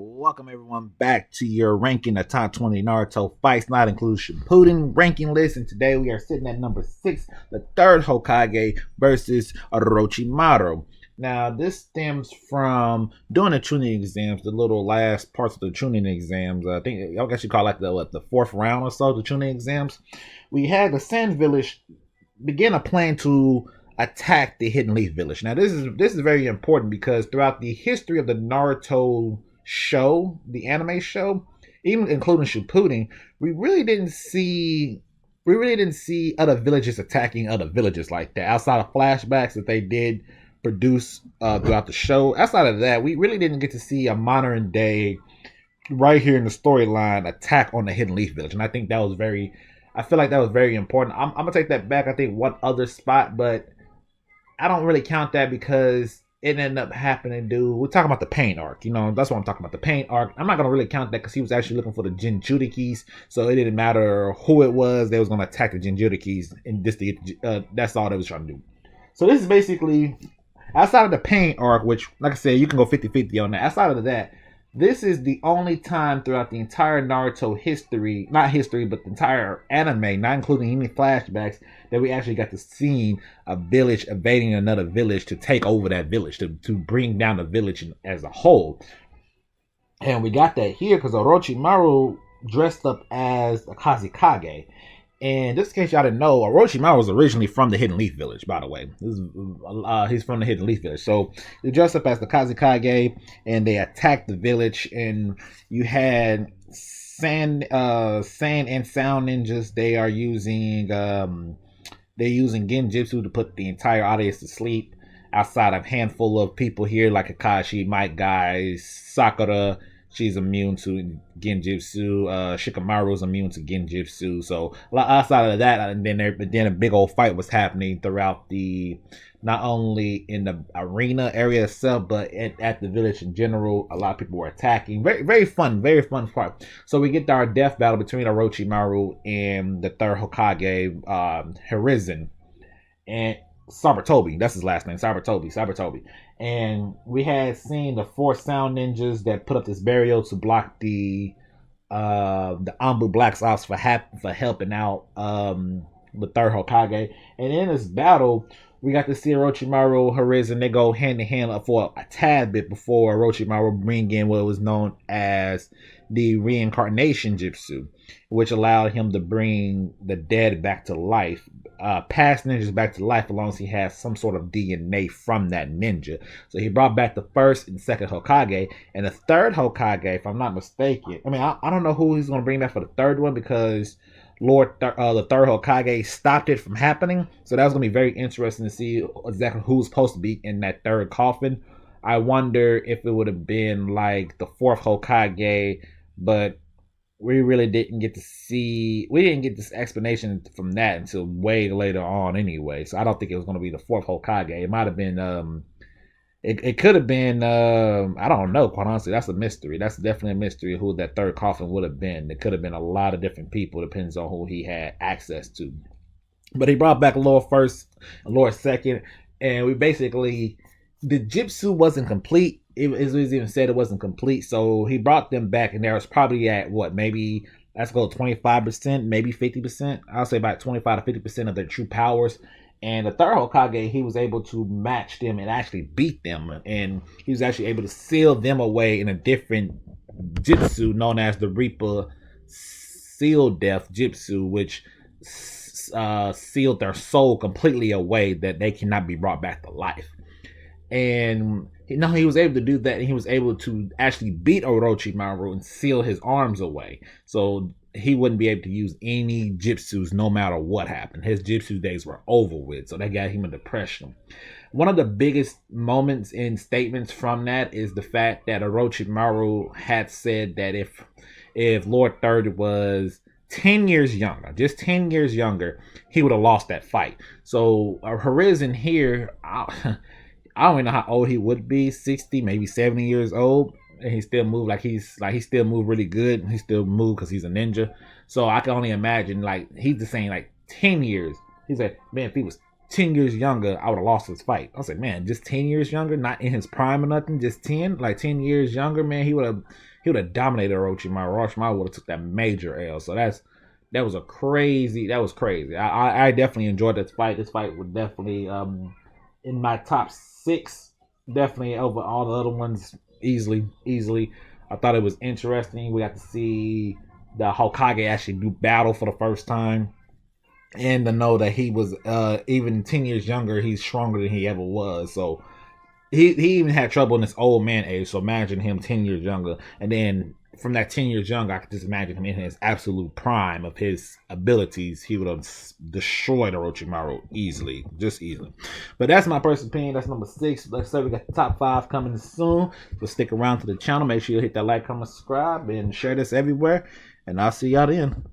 Welcome everyone back to your ranking the top 20 Naruto fights, not including Shippuden ranking list. And today we are sitting at number 6, the third Hokage versus Orochimaru. Now this stems from doing the tuning exams, the little last parts of the tuning exams. I think I guess you call it like the fourth round or so, the tuning exams. We had the Sand Village begin a plan to attack the Hidden Leaf Village. Now this is very important because throughout the history of the Naruto show, the anime show, even including Shippuden, we really didn't see other villages attacking other villages like that. Outside of flashbacks that they did produce throughout the show, outside of that, we really didn't get to see a modern day, right here in the storyline, attack on the Hidden Leaf Village. And I think that was very, I feel like that was very important. I'm gonna take that back. I think one other spot, but I don't really count that because it ended up happening, dude. We're talking about the paint arc, that's what I'm talking about, the paint arc. I'm not gonna really count that because he was actually looking for the Jinchurikis, so it didn't matter who it was, they was gonna attack the Jinchurikis, and this that's all they was trying to do. So this is basically, outside of the paint arc, which, like I said, you can go 50-50 on that. Outside of that, this is the only time throughout the entire Naruto history, not history, but the entire anime, not including any flashbacks, that we actually got to see a village invading another village to take over that village, to bring down the village as a whole. And we got that here because Orochimaru dressed up as a Kazekage. And just in case y'all didn't know, Orochimaru was originally from the Hidden Leaf Village, by the way. He's from the Hidden Leaf Village. So they dressed up as the Kazekage, and they attacked the village. And you had sand and sound ninjas. They are using genjutsu to put the entire audience to sleep. Outside of a handful of people here, like Akashi, Might Guy, Sakura. She's immune to genjutsu. Shikamaru is immune to genjutsu. So outside of that, and then a big old fight was happening throughout not only in the arena area itself, but at the village in general. A lot of people were attacking. Very fun part. So we get our death battle between Orochimaru and the third Hokage, Hiruzen, and Sarutobi. That's his last name, Sarutobi. And we had seen the 4 sound ninjas that put up this barrier to block the Anbu Black Ops for helping out the third Hokage. And in this battle, we got to see Orochimaru, Hiruzen, they go hand in hand for a tad bit before Orochimaru bring in what was known as the reincarnation jutsu, which allowed him to bring the dead back to life, past ninjas back to life, as long as he has some sort of DNA from that ninja. So he brought back the first and second Hokage, and the third Hokage, if I'm not mistaken, I don't know who he's going to bring back for the third one, because the third Hokage stopped it from happening. So that was going to be very interesting to see exactly who's supposed to be in that third coffin. I wonder if it would have been like the fourth Hokage, but we didn't get this explanation from that until way later on anyway. So I don't think it was going to be the fourth Hokage. It might have been, it could have been, I don't know, quite honestly. That's a mystery. That's definitely a mystery who that third coffin would have been. It could have been a lot of different people, depends on who he had access to. But he brought back Lord first, Lord second, and we basically, the Jitsu wasn't complete. It was even said it wasn't complete, so he brought them back, and there was probably at maybe, let's go 25%, maybe 50%. I'll say about 25 to 50% of their true powers. And the third Hokage, he was able to match them and actually beat them, and he was actually able to seal them away in a different jutsu known as the Reaper Seal Death Jutsu, which sealed their soul completely away, that they cannot be brought back to life. And he was able to do that, and he was able to actually beat Orochimaru and seal his arms away, so he wouldn't be able to use any jutsus no matter what happened. His jutsu days were over with, so that got him a depression. One of the biggest moments in statements from that is the fact that Orochimaru had said that if Lord Third was 10 years younger, just 10 years younger, he would have lost that fight. So Hiruzen here, I don't even know how old he would be, 60, maybe 70 years old, and he still moved he still moved really good. He still moved because he's a ninja. So I can only imagine, he's just saying 10 years. He's like, man, if he was 10 years younger, I would have lost this fight. I was like, man, just 10 years younger, not in his prime or nothing, just 10, like 10 years younger, man, he would have dominated Orochimaru. Orochimaru would have took that major L. So that was crazy. I definitely enjoyed this fight. This fight was definitely in my top 6, definitely over all the other ones, easily. I thought it was interesting. We got to see the Hokage actually do battle for the first time, and to know that he was even 10 years younger, he's stronger than he ever was. So he even had trouble in his old man age. So imagine him 10 years younger, and then from that 10 years younger, I could just imagine him in his absolute prime of his abilities. He would have destroyed Orochimaru easily. But that's my personal opinion. That's number 6. Like I said, we got the top 5 coming soon. So stick around to the channel. Make sure you hit that like, comment, subscribe, and share this everywhere. And I'll see y'all then.